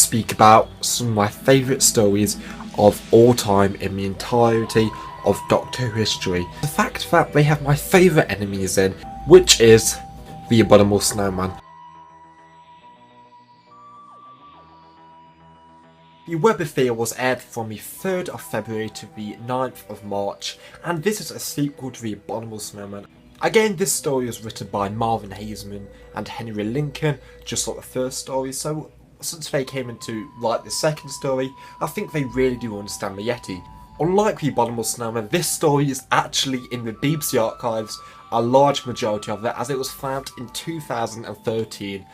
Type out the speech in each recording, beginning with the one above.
speak about some of my favourite stories of all time in the entirety of Doctor Who history. The fact that they have my favourite enemies in, which is the Abominable Snowman. The Web of Fear was aired from the 3rd of February to the 9th of March, and this is a sequel to the Abominable Snowman. Again, this story was written by Marvin Haseman and Henry Lincoln, just like the first story, so since they came in to write the second story, I think they really do understand the Yeti. Unlike the Abominable Snowman, this story is actually in the BBC archives, a large majority of it, as it was found in 2013.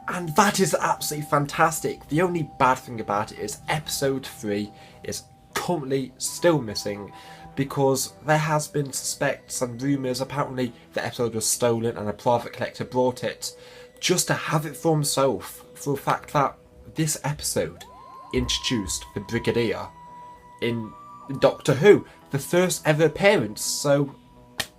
And that is absolutely fantastic. The only bad thing about it is episode 3 is currently still missing because there has been suspects and rumours. Apparently the episode was stolen and a private collector brought it just to have it for himself, for the fact that this episode introduced the Brigadier in Doctor Who, the first ever appearance, so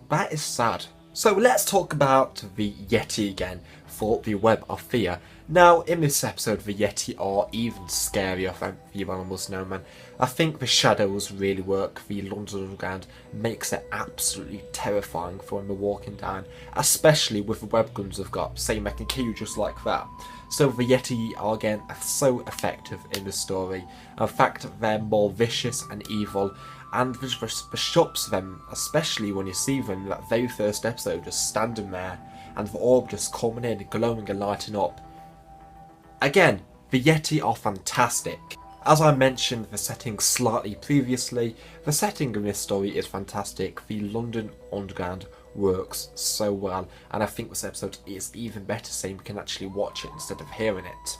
that is sad. So let's talk about the Yeti again for the Web of Fear. Now, in this episode, the Yeti are even scarier than the Abominable Snowman. I think the shadows really work. The London Underground makes it absolutely terrifying for when they're walking down, especially with the web guns they've got, saying they can kill you just like that. So the Yeti are again so effective in the story. In fact, they're more vicious and evil, and the shocks them, especially when you see them in that very first episode just standing there and the orb just coming in, glowing and lighting up. Again, the Yeti are fantastic. As I mentioned the setting slightly previously, the setting in this story is fantastic. The London Underground works so well, and I think this episode is even better saying we can actually watch it instead of hearing it.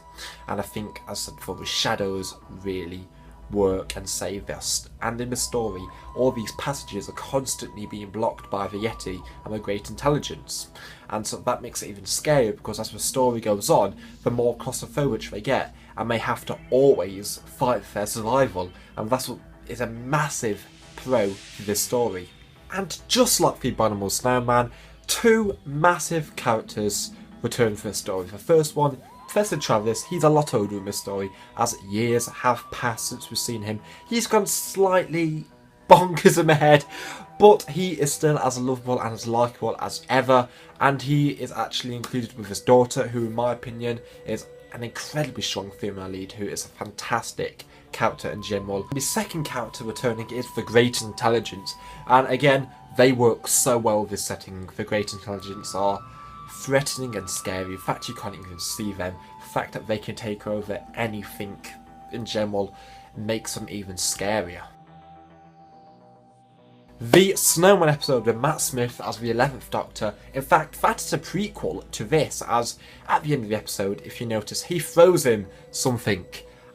And I think, as I said before, the shadows really work and save us. And in the story, all these passages are constantly being blocked by the Yeti and the Great Intelligence. And so that makes it even scarier because as the story goes on, the more claustrophobic they get, and they have to always fight for their survival. And that's what is a massive pro to this story. And just like the Abominable Snowman, two massive characters return for the story. The first one, Professor Travis, he's a lot older in this story, as years have passed since we've seen him. He's gone slightly bonkers in the head, but he is still as lovable and as likeable as ever, and he is actually included with his daughter, who in my opinion is an incredibly strong female lead, who is a fantastic character in general. The second character returning is the Great Intelligence, and again, they work so well with this setting. The Great Intelligence are threatening and scary. In fact, you can't even see them. The fact that they can take over anything in general makes them even scarier. The Snowman episode with Matt Smith as the 11th Doctor, in fact, that is a prequel to this, as at the end of the episode, if you notice, he throws him something,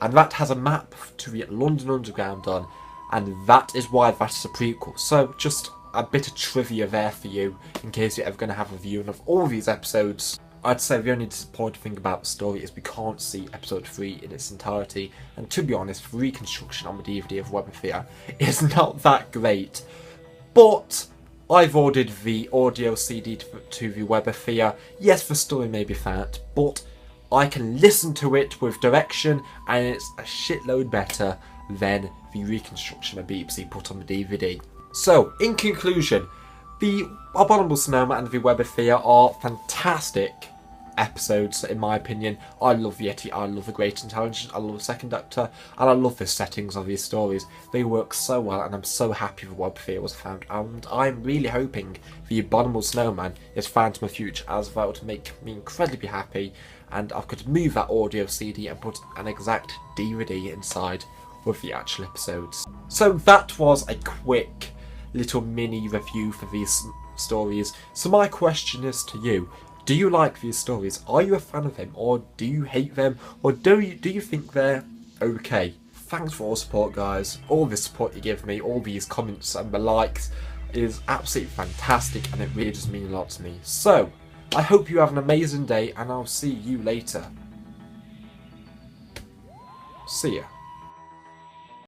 and that has a map to the London Underground on, and that is why that is a prequel. So just a bit of trivia there for you, in case you're ever going to have a viewing of all these episodes. I'd say the only disappointing thing about the story is we can't see episode 3 in its entirety, and to be honest, the reconstruction on the DVD of Web of Fear is not that great. But I've ordered the audio CD to the Web of Fear. Yes, the story may be fat, but I can listen to it with direction, and it's a shitload better than the reconstruction that BBC put on the DVD. So, in conclusion, the Abominable Snowman and the Web of Fear are fantastic episodes, in my opinion. I love the Yeti, I love the Great Intelligence, I love the Second Doctor, and I love the settings of these stories. They work so well, and I'm so happy the Web of Fear was found, and I'm really hoping the Abominable Snowman is found in the future, as that would make me incredibly happy, and I could move that audio CD and put an exact DVD inside with the actual episodes. So that was a quick little mini review for these stories. So my question is to you, do you like these stories? Are you a fan of them, or do you hate them, or do you think they're okay? Thanks for all the support, guys. All the support you give me, all these comments and the likes is absolutely fantastic, and it really does mean a lot to me. So I hope you have an amazing day, and I'll see you later. See ya.